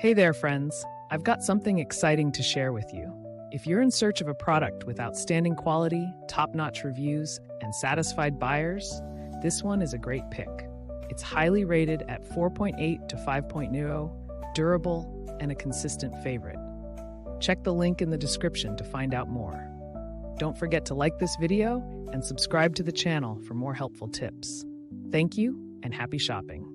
Hey there, friends. I've got something exciting to share with you. If you're in search of a product with outstanding quality, top-notch reviews, and satisfied buyers, this one is a great pick. It's highly rated at 4.8 to 5.0, durable, and a consistent favorite. Check the link in the description to find out more. Don't forget to like this video and subscribe to the channel for more helpful tips. Thank you and happy shopping.